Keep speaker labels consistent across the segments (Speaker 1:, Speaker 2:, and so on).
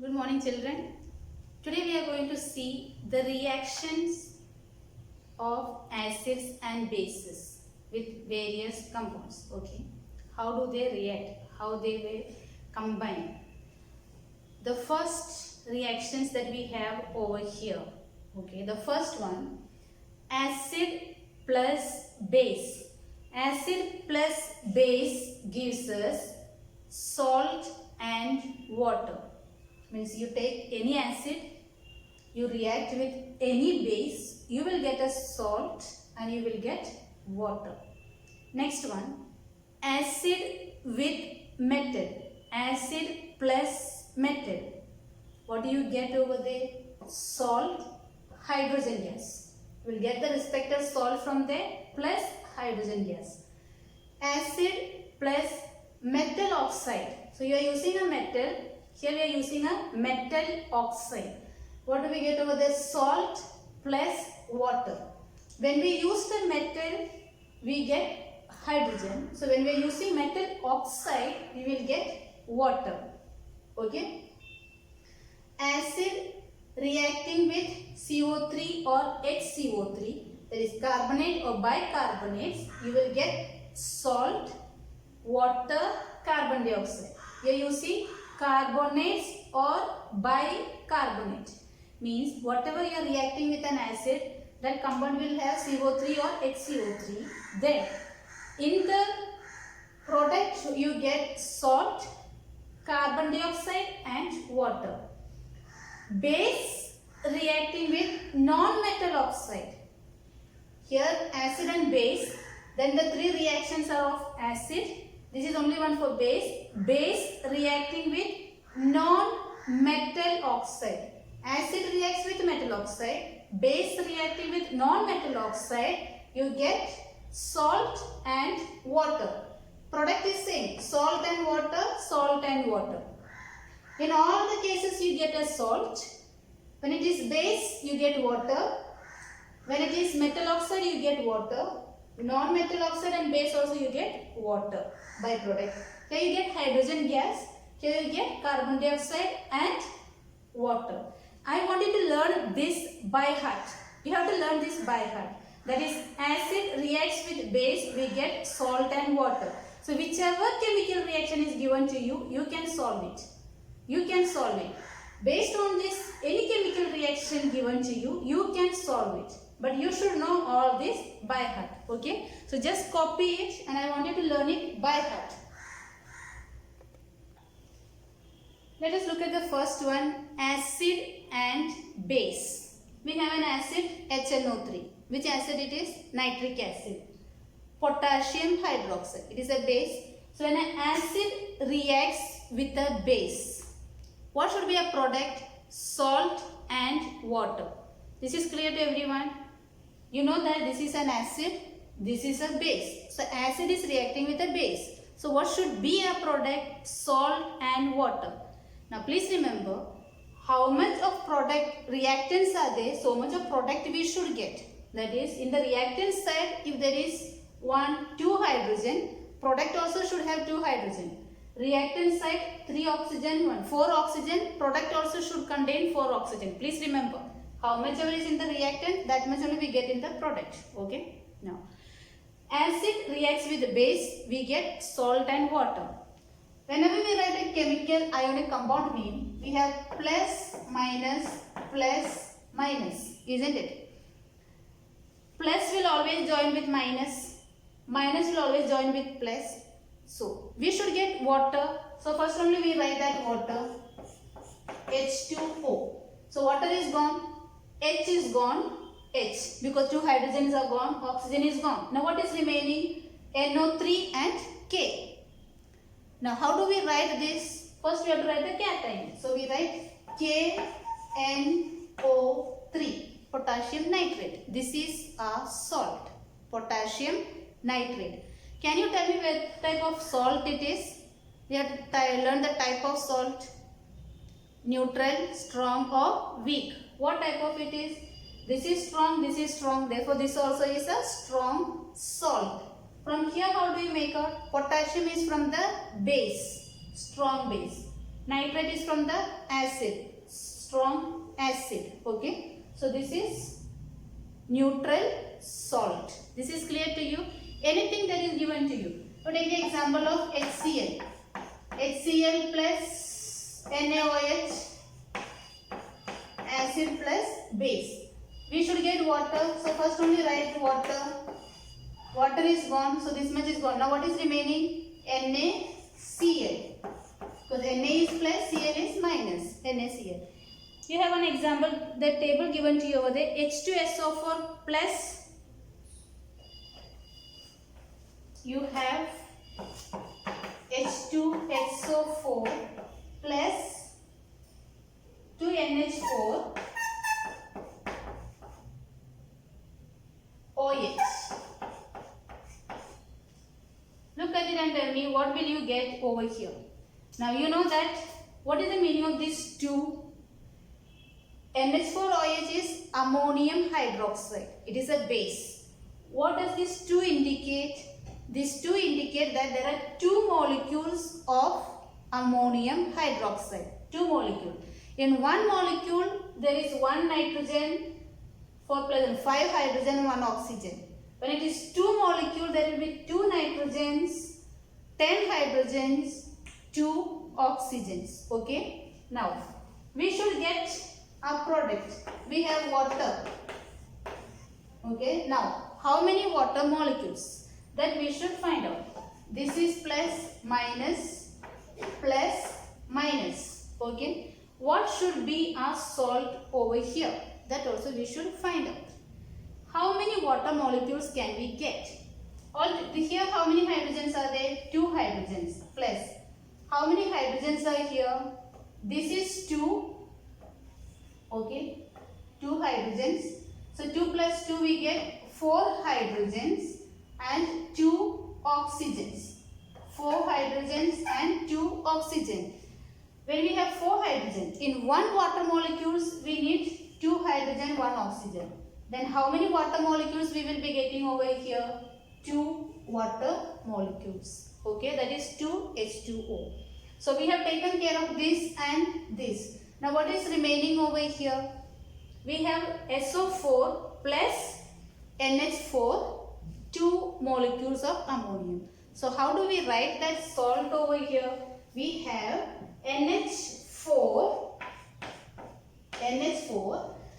Speaker 1: Good morning, children. Today we are going to see the reactions of acids and bases with various compounds. Okay, how do they react? How they will combine? The first reactions that we have over here. Okay, the first one, acid plus base. Acid plus base gives us salt and water. Means you take any acid, you react with any base, you will get a salt and you will get water. Next one, acid with metal. Acid plus metal. What do you get over there? Salt, hydrogen gas. You will get the respective salt from there plus hydrogen gas. Acid plus metal oxide. So you are using a metal. Here we are using a metal oxide. What do we get over there? Salt plus water. When we use the metal, we get hydrogen. So when we are using metal oxide, we will get water. Okay. Acid reacting with CO3 or HCO3, that is carbonate or bicarbonates, you will get salt, water, carbon dioxide. We are using carbonates or bicarbonate. Means whatever you are reacting with an acid, that compound will have CO3 or HCO3. Then in the product you get salt, carbon dioxide and water. Base reacting with non-metal oxide. Here acid and base. Then the three reactions are of acid. This is only one for base. Base reacting with non-metal oxide. Acid reacts with metal oxide. Base reacting with non-metal oxide. You get salt and water. Product is same. Salt and water, salt and water. In all the cases you get a salt. When it is base you get water. When it is metal oxide you get water. Non-metal oxide and base also you get water byproduct. Here you get hydrogen gas. Here you get carbon dioxide and water. I want you to learn this by heart. You have to learn this by heart. That is, acid reacts with base, we get salt and water. So whichever chemical reaction is given to you, you can solve it. You can solve it. Based on this, any chemical reaction given to you, you can solve it. But you should know all this by heart. Okay? So just copy it and I want you to learn it by heart. Let us look at the first one, acid and base. We have an acid HNO3. Which acid it is? Nitric acid. Potassium hydroxide. It is a base. So when an acid reacts with a base, what should be a product? Salt and water. This is clear to everyone? You know that this is an acid, this is a base. So acid is reacting with a base. So what should be a product? Salt and water. Now please remember, how much of product reactants are there, so much of product we should get. That is, in the reactant side, if there is 2 hydrogen, product also should have 2 hydrogen. Reactant side 3 oxygen, 4 oxygen, product also should contain 4 oxygen. Please remember, how much is in the reactant, that much only we get in the product. Okay. Now, acid reacts with the base, we get salt and water. Whenever we write a chemical ionic compound name, we have plus, minus, isn't it? Plus will always join with minus will always join with plus. So, we should get water. So, first only we write that water, H2O. So, water is gone, H is gone, H, because 2 hydrogens are gone, oxygen is gone. Now, what is remaining? NO3 and K. Now, how do we write this? First, we have to write the cation. So, we write KNO3, potassium nitrate. This is a salt, potassium nitrate. Can you tell me what type of salt it is? We have to learn the type of salt. Neutral, strong or weak. What type of it is? This is strong, this is strong. Therefore, this also is a strong salt. From here, how do you make out? Potassium is from the base, strong base. Nitrate is from the acid, strong acid. Okay. So this is neutral salt. This is clear to you? Anything that is given to you. So take the example of HCl. HCl plus NaOH, acid plus base. We should get water. So first only write water. Water is gone. So this much is gone. Now what is remaining? NaCl. Because Na is plus, Cl is minus. NaCl. You have an example, the table given to you over there. H2SO4 plus, you have H2SO4 plus 2NH4 OH. Look at it and tell me what will you get over here. Now you know that what is the meaning of these two? NH4OH is ammonium hydroxide. It is a base. What does this 2 indicate? These 2 indicate that there are 2 molecules of ammonium hydroxide. 2 molecules. In one molecule, there is 1 nitrogen, 4 plus 5 hydrogen, 1 oxygen. When it is 2 molecules, there will be 2 nitrogens, 10 hydrogens, 2 oxygens. Okay. Now, we should get a product. We have water. Okay. Now, how many water molecules? That we should find out. This is plus, minus, plus, minus. Okay. What should be our salt over here? That also we should find out. How many water molecules can we get? Here how many hydrogens are there? 2 hydrogens plus. How many hydrogens are here? This is 2. Okay. 2 hydrogens. So 2 plus 2 we get 4 hydrogens and 2 oxygens. 4 hydrogens and 2 oxygen. When we have 4 hydrogens, in one water molecules we need 2 hydrogen, 1 oxygen. Then how many water molecules we will be getting over here? 2 water molecules. Okay, that is 2 H2O. So we have taken care of this and this. Now what is remaining over here? We have SO4 plus NH4, 2 molecules of ammonium. So how do we write that salt over here? We have NH4,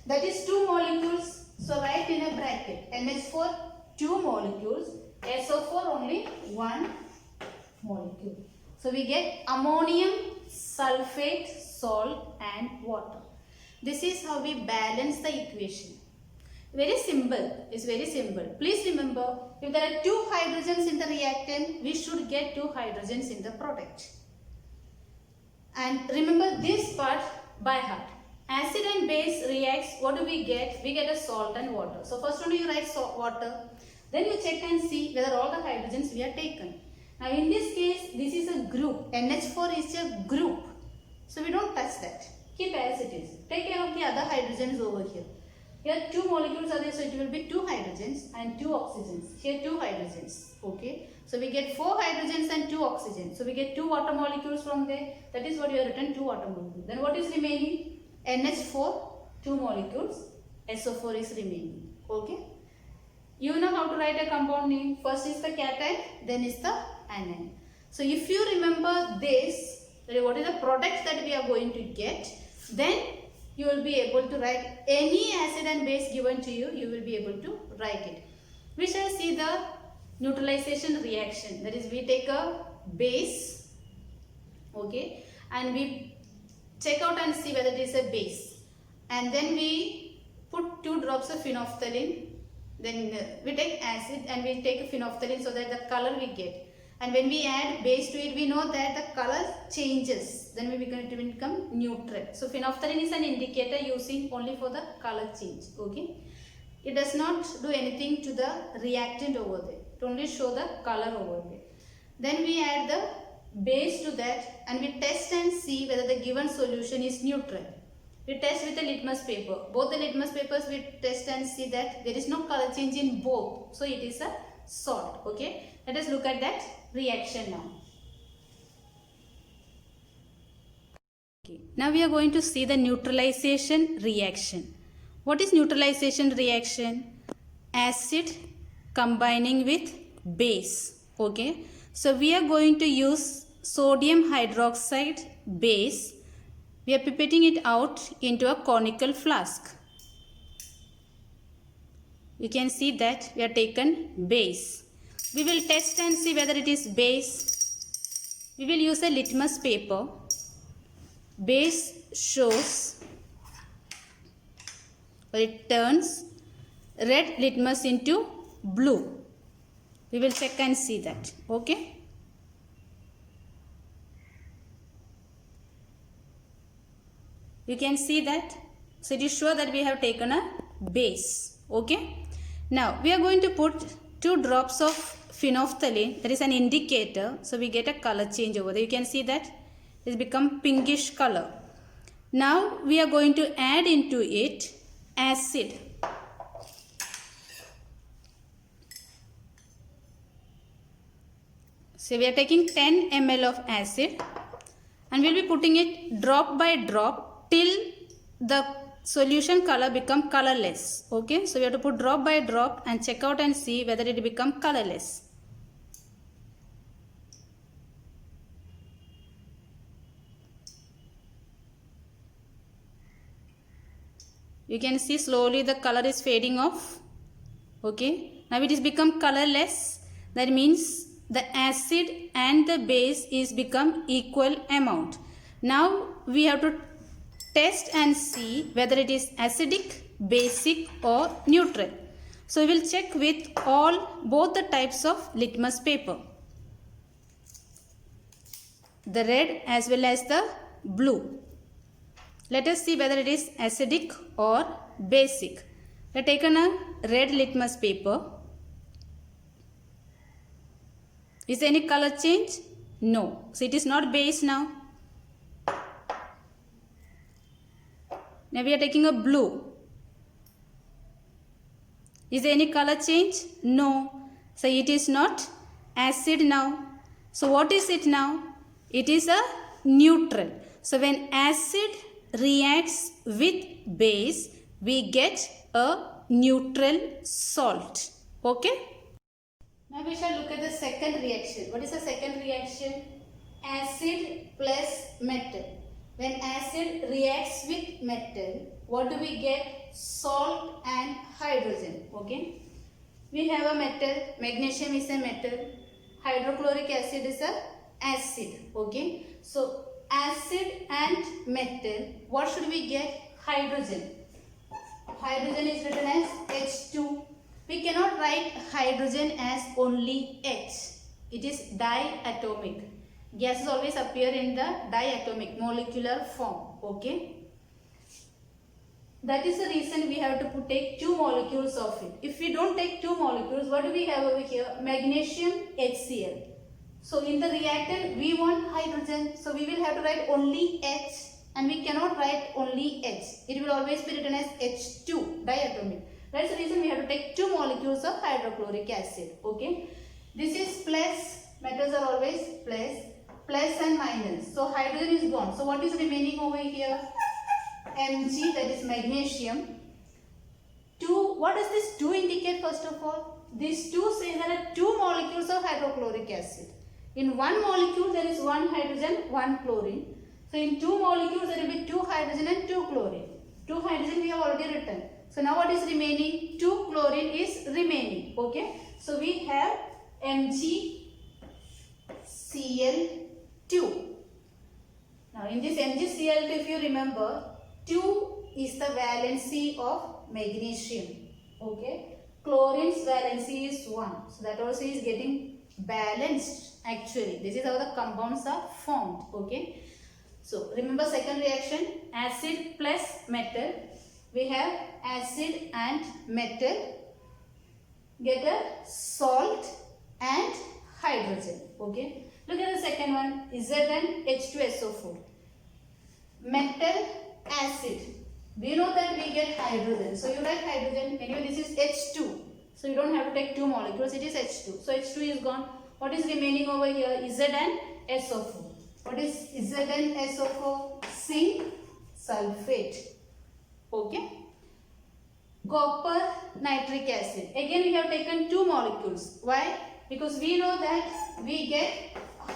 Speaker 1: that is 2 molecules. So write in a bracket, NH4 2 molecules, SO4 only 1 molecule. So we get ammonium sulfate, salt and water. This is how we balance the equation. Very simple. It's very simple. Please remember, if there are 2 hydrogens in the reactant, we should get 2 hydrogens in the product. And remember this part by heart. Acid and base reacts, what do we get? We get a salt and water. So first only you write salt, water. Then you check and see whether all the hydrogens we have taken. Now in this case, this is a group. NH4 is a group. So we don't touch that. Keep as it is. Take care of the other hydrogens over here. Here 2 molecules are there, so it will be 2 hydrogens and 2 oxygens. Here 2 hydrogens. Okay. So we get 4 hydrogens and 2 oxygens. So we get 2 water molecules from there. That is what you have written, 2 water molecules. Then what is remaining? NH4, 2 molecules. SO4 is remaining. Okay. You know how to write a compound name. First is the cation, then is the anion. So if you remember this, what is the product that we are going to get, then you will be able to write any acid and base given to you, you will be able to write it. We shall see the neutralization reaction. That is, we take a base, okay, and we check out and see whether it is a base. And then we put 2 drops of phenolphthalein. Then we take acid and we take a phenolphthalein so that the color we get. And when we add base to it, we know that the color changes. Then we going to become neutral. So phenolphthalein is an indicator using only for the color change. Okay. It does not do anything to the reactant over there. It only show the color over there. Then we add the base to that and we test and see whether the given solution is neutral. We test with a litmus paper. Both the litmus papers we test and see that there is no color change in both. So it is a salt. Okay. Let us look at that reaction now. Okay, now we are going to see the neutralization reaction. What is neutralization reaction? Acid combining with base. Okay, so we are going to use sodium hydroxide base. We are pipetting it out into a conical flask. You can see that we have taken base. We will test and see whether it is base. We will use a litmus paper. Base shows, or it turns red litmus into blue. We will check and see that. Okay. You can see that. So it is sure that we have taken a base. Okay. Now we are going to put 2 drops of phenolphthalein. That is an indicator. So we get a color change over there. You can see that it has become pinkish color. Now we are going to add into it acid. So we are taking 10 ml of acid and we will be putting it drop by drop till the solution color become colorless. Okay, so we have to put drop by drop and check out and see whether it become colorless. You can see slowly the color is fading off. Okay, now it is become colorless. That means the acid and the base is become equal amount. Now we have to test and see whether it is acidic, basic or neutral. So we will check with both the types of litmus paper, the red as well as the blue. Let us see whether it is acidic or basic. We have taken a red litmus paper. Is there any color change? No. So it is not base now. Now we are taking a blue. Is there any color change? No. So it is not acid now. So what is it now? It is a neutral. So when acid reacts with base, we get a neutral salt. Okay? Now we shall look at the second reaction. What is the second reaction? Acid plus metal. When acid reacts with metal, what do we get? Salt and hydrogen. Okay. We have a metal. Magnesium is a metal. Hydrochloric acid is a acid. Okay. So acid and metal. What should we get? Hydrogen. Hydrogen is written as H2. We cannot write hydrogen as only H. It is diatomic. Gases always appear in the diatomic molecular form. Okay. That is the reason we have to take 2 molecules of it. If we don't take 2 molecules, what do we have over here? Magnesium HCl. So in the reactant, we want hydrogen. So we will have to write only H and we cannot write only H. It will always be written as H2, diatomic. That's the reason we have to take 2 molecules of hydrochloric acid. Okay. This is plus. Metals are always plus. Plus and minus. So hydrogen is gone. So what is remaining over here? Mg, that is magnesium. 2. What does this 2 indicate first of all? This 2 says there are 2 molecules of hydrochloric acid. In one molecule there is 1 hydrogen, 1 chlorine. So in 2 molecules there will be 2 hydrogen and 2 chlorine. 2 hydrogen we have already written. So now what is remaining? 2 chlorine is remaining. Okay. So we have MgCl2. Now in this MgCl2, if you remember, 2 is the valency of magnesium. Okay. Chlorine's valency is 1. So that also is getting balanced actually. This is how the compounds are formed. Okay. So remember second reaction, acid plus metal. We have acid and metal get a salt and hydrogen. Okay. Look at the second one, ZnH2SO4. Metal, acid. We know that we get hydrogen. So you write hydrogen. Anyway, this is H2. So you don't have to take 2 molecules. It is H2. So H2 is gone. What is remaining over here? ZnSO4. What is ZnSO4? zinc sulfate. Okay. Copper nitric acid. Again we have taken two molecules. Why? Because we know that we get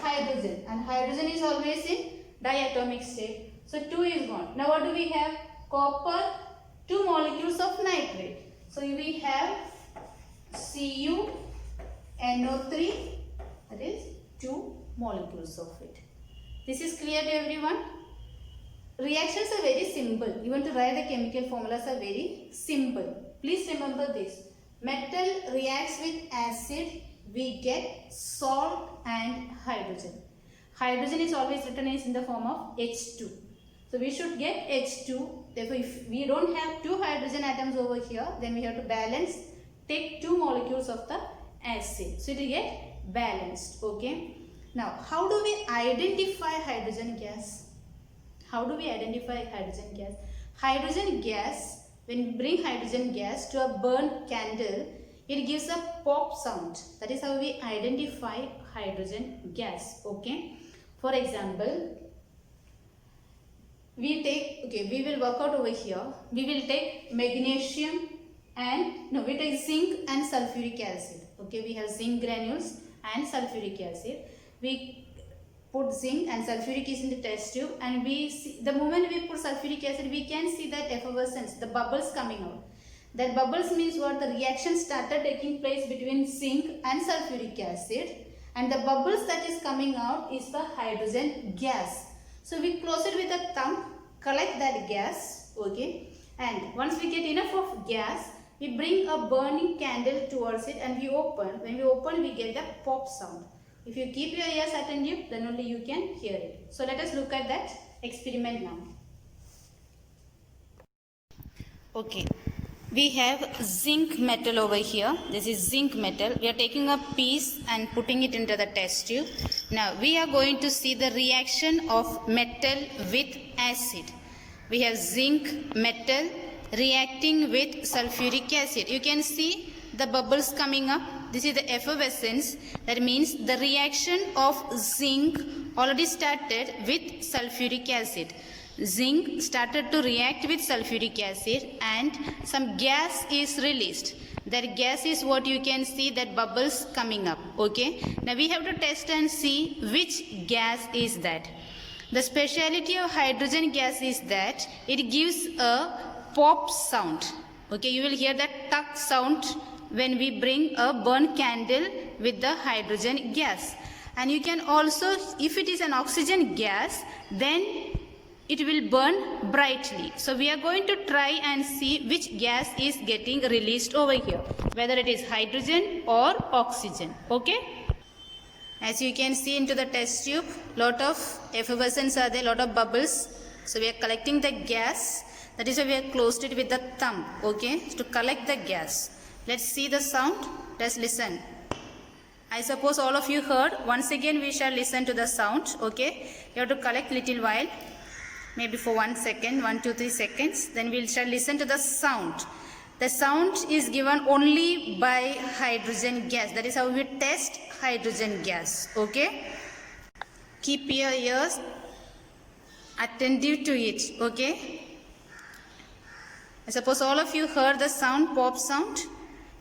Speaker 1: hydrogen, and hydrogen is always in diatomic state. So 2 is gone. Now what do we have? Copper, 2 molecules of nitrate. So we have CuNO3, that is 2 molecules of it. This is clear to everyone? Reactions are very simple. Even to write the chemical formulas are very simple. Please remember this. Metal reacts with acid, we get salt and hydrogen. Hydrogen is always written as in the form of H2. So we should get H2. Therefore, if we don't have 2 hydrogen atoms over here, then we have to balance, take 2 molecules of the acid. So it will get balanced. Okay. Now, how do we identify hydrogen gas? How do we identify hydrogen gas? Hydrogen gas, when we bring hydrogen gas to a burnt candle, it gives a pop sound. That is how we identify hydrogen gas. Okay. For example, we will work out over here. We will take magnesium and, we take zinc and sulfuric acid. Okay, we have zinc granules and sulfuric acid. We put zinc and sulfuric is in the test tube, and we see, the moment we put sulfuric acid, we can see that effervescence, the bubbles coming out. That bubbles means what? The reaction started taking place between zinc and sulfuric acid, and the bubbles that is coming out is the hydrogen gas. So we close it with a thumb, collect that gas, okay, and once we get enough of gas, we bring a burning candle towards it and we open. When we open, we get the pop sound. If you keep your ears attentive, then only you can hear it. So let us look at that experiment now. Okay, we have zinc metal over here. This is zinc metal. We are taking a piece and putting it into the test tube. Now we are going to see the reaction of metal with acid. We have zinc metal reacting with sulfuric acid. You can see the bubbles coming up. This is the effervescence. That means the reaction of zinc already started with sulfuric acid. Zinc started to react with sulfuric acid and some gas is released. That gas is what you can see, that bubbles coming up. Okay. Now we have to test and see which gas is that. The speciality of hydrogen gas is that it gives a pop sound. Okay. You will hear that tuck sound when we bring a burnt candle with the hydrogen gas. And you can also, if it is an oxygen gas, then it will burn brightly. So we are going to try and see which gas is getting released over here, whether it is hydrogen or oxygen. Okay. As you can see into the test tube, lot of effervescence are there, lot of bubbles. So we are collecting the gas. That is why we have closed it with the thumb. Okay, to collect the gas. Let's see the sound. Let's listen. I suppose all of you heard. Once again we shall listen to the sound. Okay, you have to collect little while, maybe for 1 second, 1, 2, 3 seconds. Then we shall listen to the sound. The sound is given only by hydrogen gas. That is how we test hydrogen gas. Okay, keep your ears attentive to it. Okay, I suppose all of you heard the sound, pop sound.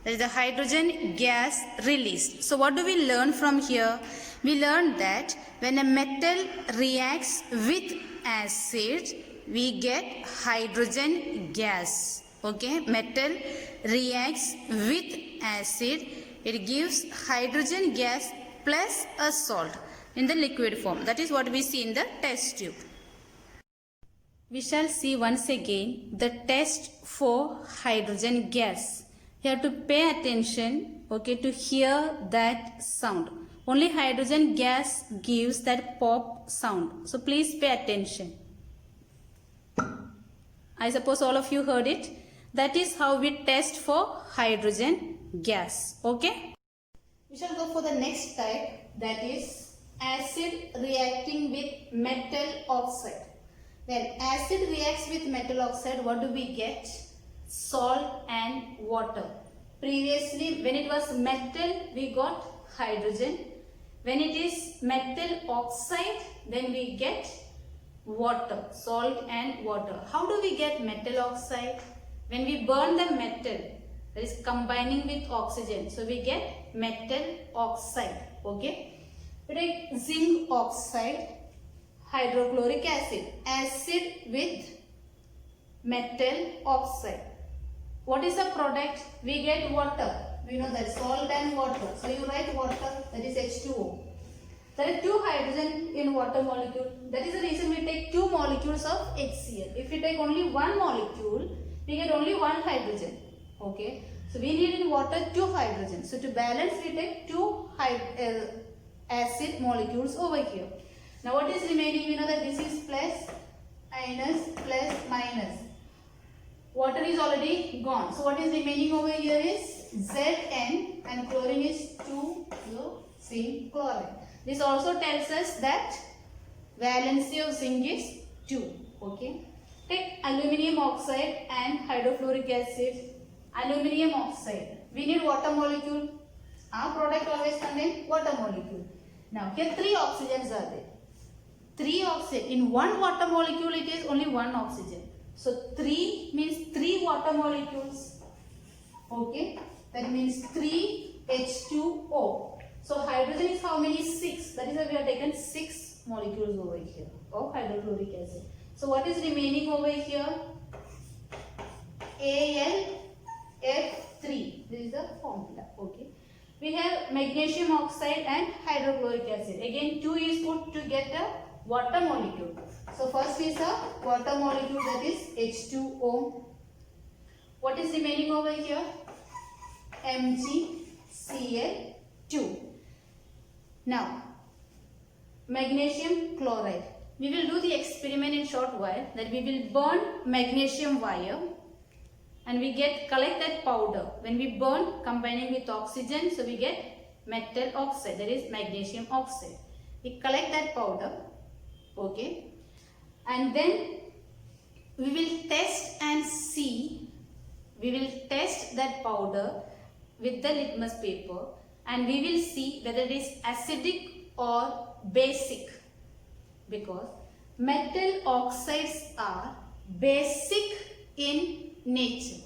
Speaker 1: That is the hydrogen gas released. So what do we learn from here? We learn that when a metal reacts with acid, we get hydrogen gas. Okay, metal reacts with acid, it gives hydrogen gas plus a salt in the liquid form. That is what we see in the test tube. We shall see once again the test for hydrogen gas. You have to pay attention, okay, to hear that sound. Only hydrogen gas gives that pop sound. So please pay attention. I suppose all of you heard it. That is how we test for hydrogen gas. Okay. We shall go for the next type, that is acid reacting with metal oxide. When acid reacts with metal oxide, what do we get? Salt and water. Previously, when it was metal, we got hydrogen. When it is metal oxide, then we get water, salt and water. How do we get metal oxide? When we burn the metal, that is combining with oxygen, so we get metal oxide. Okay, we take zinc oxide, hydrochloric acid, acid with metal oxide. What is the product? We get water. We know that salt and water. So you write water, that is H2O. There are two hydrogen in water molecule. That is the reason we take two molecules of HCl. If we take only one molecule, we get only one hydrogen. Okay. So we need in water two hydrogen. So to balance, we take two acid molecules over here. Now what is remaining? We know that this is plus, minus. Water is already gone. So what is remaining over here is Zn, and chlorine is 2 zinc chloride. This also tells us that valency of zinc is 2. Okay. Take aluminium oxide and hydrofluoric acid. Aluminium oxide. We need water molecule. Our product always contains water molecule. Now here 3 oxygens are there. 3 oxygen. In one water molecule it is only one oxygen. So 3 means 3 water molecules. Okay. That means 3 H2O. So hydrogen is how many? 6. That is why we have taken 6 molecules over here of hydrochloric acid. So what is remaining over here? AlF3. This is the formula. Okay. We have magnesium oxide and hydrochloric acid. Again 2 is put to get a water molecule. So first is a water molecule, that is H2O. What is remaining over here? MgCl2. Now, magnesium chloride. We will do the experiment in short while, that we will burn magnesium wire and we collect that powder. When we burn, combining with oxygen, so we get metal oxide, that is magnesium oxide. We collect that powder, okay, and then we will test and see. We will test that powder with the litmus paper and we will see whether it is acidic or basic, because metal oxides are basic in nature.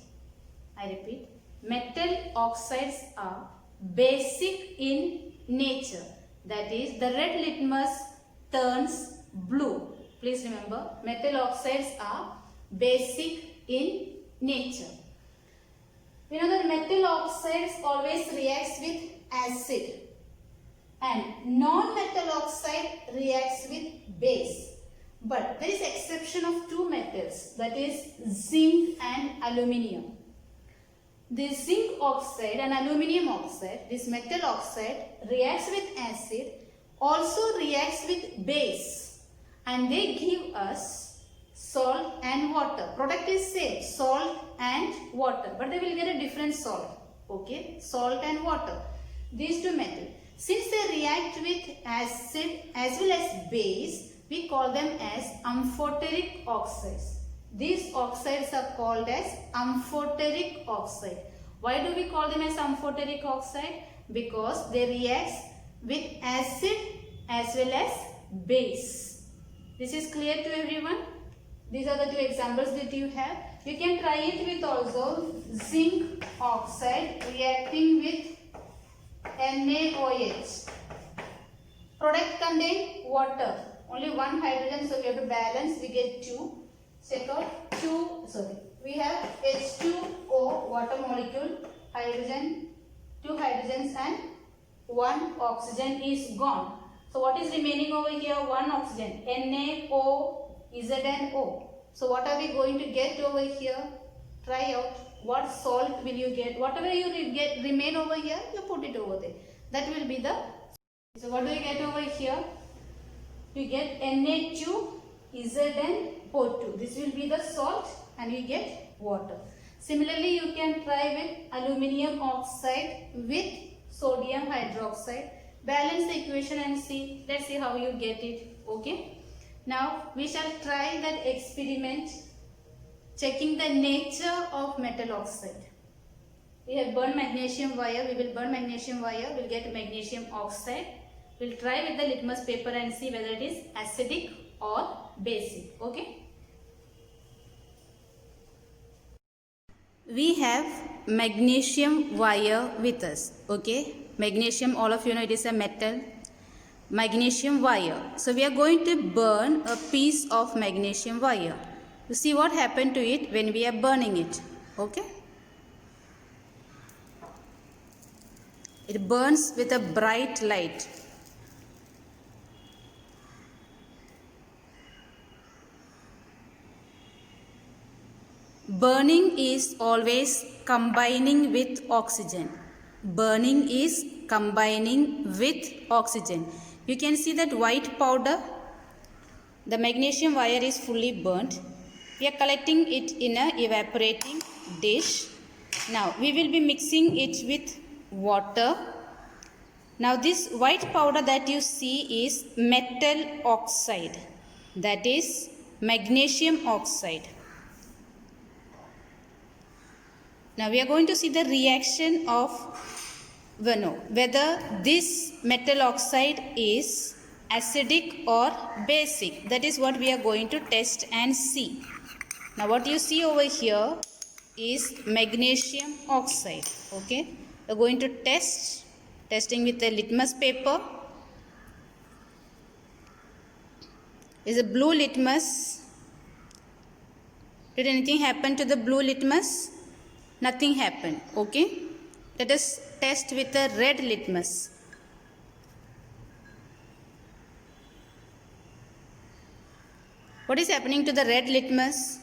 Speaker 1: I repeat, metal oxides are basic in nature. That is, the red litmus turns blue. Please remember, metal oxides are basic in nature. We know that metal oxides always reacts with acid and non-metal oxide reacts with base. But there is exception of two metals, that is zinc and aluminium. The zinc oxide and aluminium oxide, this metal oxide reacts with acid, also reacts with base, and they give us salt and water. Product is same, salt and water, but they will get a different salt. Okay, salt and water. These two metals, since they react with acid as well as base, we call them as amphoteric oxides. These oxides are called as amphoteric oxide. Why do we call them as amphoteric oxide? Because they react with acid as well as base. This is clear to everyone? These are the two examples that you have. You can try it with also zinc oxide reacting with NaOH. Product contain water. Only one hydrogen, so we have to balance. We get 2. Check out we have H2O water molecule, hydrogen, 2 hydrogens and 1 oxygen is gone. So what is remaining over here? 1 oxygen, NaOZnO. So what are we going to get over here? Try out. What salt will you get? Whatever you get remain over here, you put it over there. That will be the. So what do you get over here? You get Na2ZnO2. This will be the salt and you get water. Similarly, you can try with aluminium oxide with sodium hydroxide. Balance the equation and see. Let's see how you get it. Okay. Now we shall try that experiment checking the nature of metal oxide. We have burned magnesium wire. We will burn magnesium wire. We will get magnesium oxide. We will try with the litmus paper and see whether it is acidic or basic. Okay. We have magnesium wire with us. Okay. Magnesium, all of you know it is a metal. Magnesium wire. So we are going to burn a piece of magnesium wire. You see what happened to it when we are burning it. Okay. It burns with a bright light. Burning is always combining with oxygen. Burning is combining with oxygen. You can see that white powder. The magnesium wire is fully burnt. We are collecting it in a evaporating dish. Now we will be mixing it with water. Now this white powder that you see is metal oxide. That is magnesium oxide. Now we are going to see the reaction of whether this metal oxide is acidic or basic. That is what we are going to test and see. Now what you see over here is magnesium oxide. Okay. We are going to testing with a litmus paper. Is a blue litmus. Did anything happen to the blue litmus? Nothing happened. Okay. Let us test with a red litmus. What is happening to the red litmus?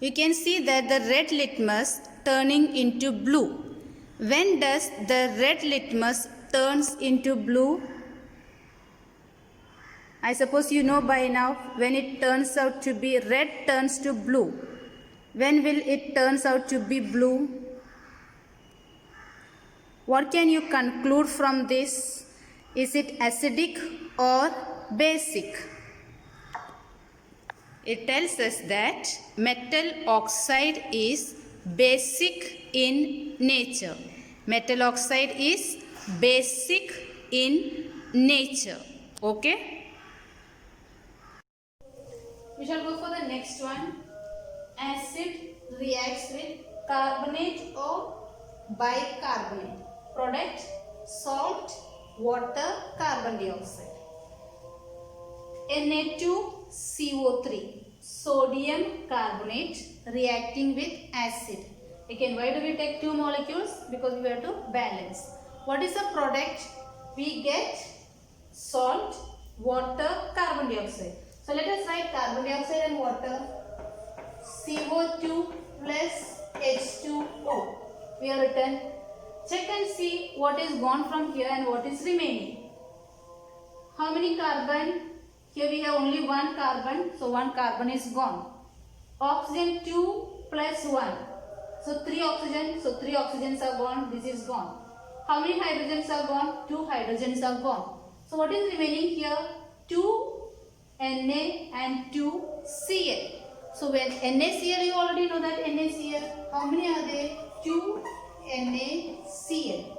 Speaker 1: You can see that the red litmus turning into blue. When does the red litmus turns into blue? I suppose you know by now when it turns out to be red turns to blue. When will it turns out to be blue? What can you conclude from this? Is it acidic or basic? It tells us that metal oxide is basic in nature. Metal oxide is basic in nature. Okay? We shall go for the next one. Acid reacts with carbonate or bicarbonate. Product salt, water, carbon dioxide. Na2CO3, sodium carbonate reacting with acid. Again, why do we take two molecules? Because we have to balance. What is the product? We get salt, water, carbon dioxide. So let us write carbon dioxide and water. CO2 plus H2O. We have written. Check and see what is gone from here and what is remaining. How many carbon? Here we have only one carbon. So one carbon is gone. Oxygen 2 plus 1. So 3 oxygen. So 3 oxygens are gone. This is gone. How many hydrogens are gone? 2 hydrogens are gone. So what is remaining here? 2 Na and 2 Cl. So when NaCl, you already know that NaCl. How many are there? 2 NaCl.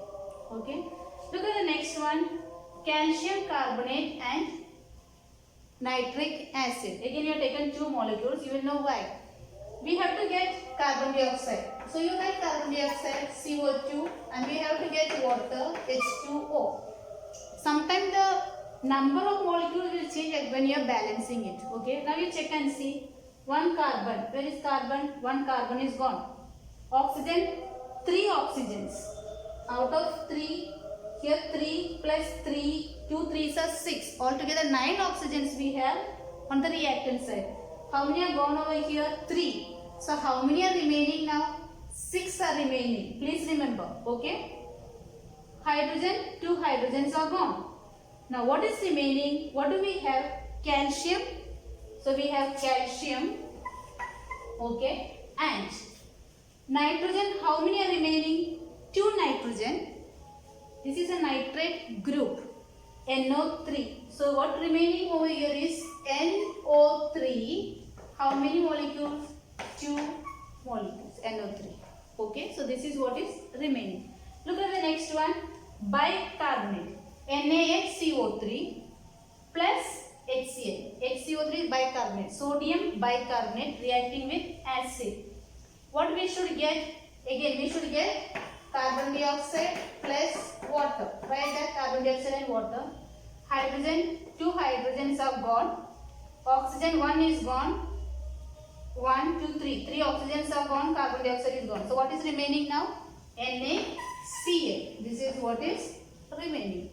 Speaker 1: Okay. Look at the next one. Calcium carbonate and nitric acid. Again, you have taken two molecules. You will know why. We have to get carbon dioxide. So you write carbon dioxide CO2 and we have to get water H2O. Sometimes the number of molecules will change when you are balancing it. Okay. Now you check and see. One carbon. Where is carbon? One carbon is gone. Oxygen. 3 oxygens. Out of 3, here 3 plus 3, 2 3s are 6. Altogether 9 oxygens we have on the reactant side. How many are gone over here? 3. So how many are remaining now? 6 are remaining. Please remember. Okay. Hydrogen, 2 hydrogens are gone. Now what is remaining? What do we have? Calcium. So we have calcium. Okay. And nitrogen, how many are remaining? 2 nitrogen. This is a nitrate group. NO3. So what remaining over here is NO3. How many molecules? 2 molecules. NO3. Okay. So this is what is remaining. Look at the next one. Bicarbonate. NaHCO3 plus HCl. HCO3 is bicarbonate, sodium bicarbonate reacting with acid. What we should get? Again we should get carbon dioxide plus water. Write that carbon dioxide and water. Hydrogen, 2 hydrogens are gone. Oxygen 1 is gone. 1, 2, 3. 3 oxygens are gone, carbon dioxide is gone. So what is remaining now? NaCl. This is what is remaining.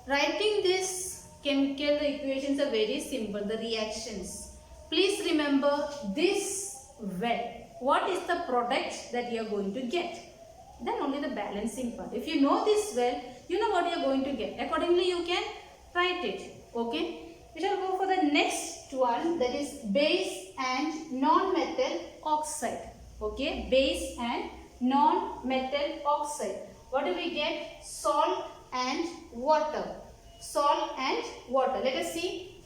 Speaker 1: Writing this chemical equations are very simple, the reactions. Please remember this well. What is the product that you are going to get? Then only the balancing part. If you know this well, you know what you are going to get. Accordingly, you can write it. Okay. We shall go for the next one, that is base and non-metal oxide. Okay. Base and non-metal oxide. What do we get? Salt and water. Salt and water. Let us see.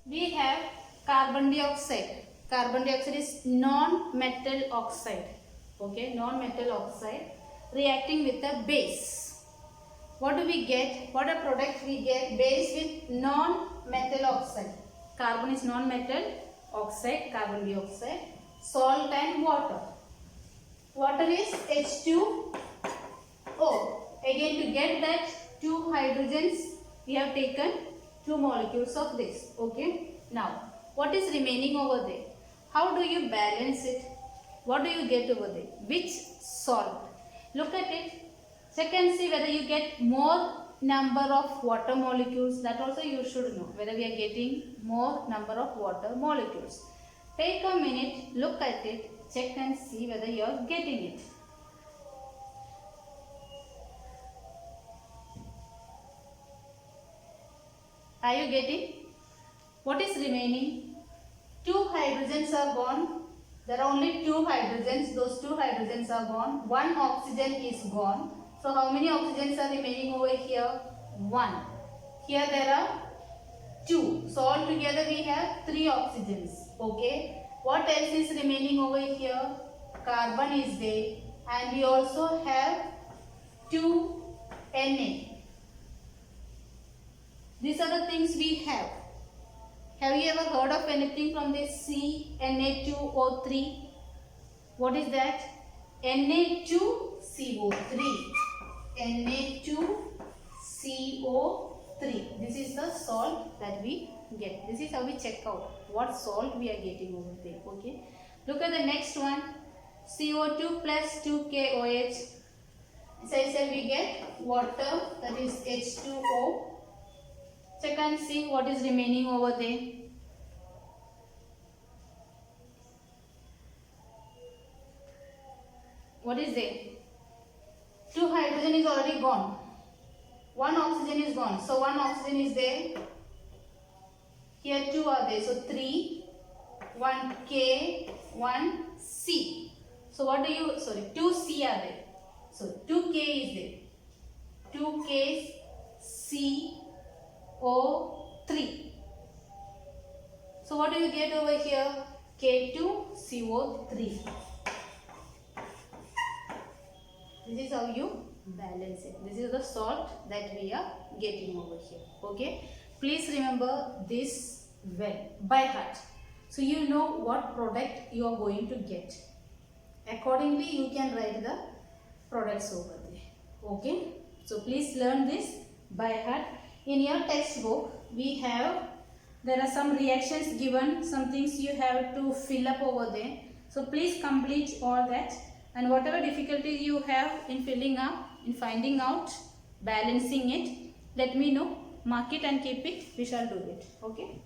Speaker 1: We have carbon dioxide. Carbon dioxide is non-metal oxide. Okay, non-metal oxide reacting with a base. What do we get? What a product we get? Base with non-metal oxide. Carbon is non-metal oxide, carbon dioxide. Salt and water. Water is H2O. Again, to get that 2 hydrogens, we have taken 2 molecules of this. Okay. Now, what is remaining over there? How do you balance it? What do you get over there? Which salt? Look at it. Check and see whether you get more number of water molecules. That also you should know whether we are getting more number of water molecules. Take a minute, look at it, check and see whether you are getting it. Are you getting? What is remaining? 2 hydrogens are gone. There are only 2 hydrogens. Those 2 hydrogens are gone. 1 oxygen is gone. So how many oxygens are remaining over here? 1. Here there are 2. So altogether we have 3 oxygens. Okay. What else is remaining over here? Carbon is there. And we also have 2 Na. These are the things we have. Have you ever heard of anything from this CNA2O3? What is that? Na2CO3. Na2CO3. This is the salt that we get. This is how we check out what salt we are getting over there. Okay. Look at the next one. CO2 plus 2KOH. As I said, we get water, that is H2O. Check and see what is remaining over there. What is there? 2 hydrogen is already gone. 1 oxygen is gone. So 1 oxygen is there. Here 2 are there. So 3, 1 K, 1 C. So what do you, sorry, 2 C are there. So 2 K is there. 2 K C O3. So what do you get over here? K2CO3. This is how you balance it. This is the salt that we are getting over here. Okay. Please remember this well by heart. So you know what product you are going to get. Accordingly, you can write the products over there. Okay. So please learn this by heart. In your textbook, there are some reactions given, some things you have to fill up over there. So please complete all that, and whatever difficulties you have in filling up, in finding out, balancing it, let me know, mark it and keep it, we shall do it. Okay.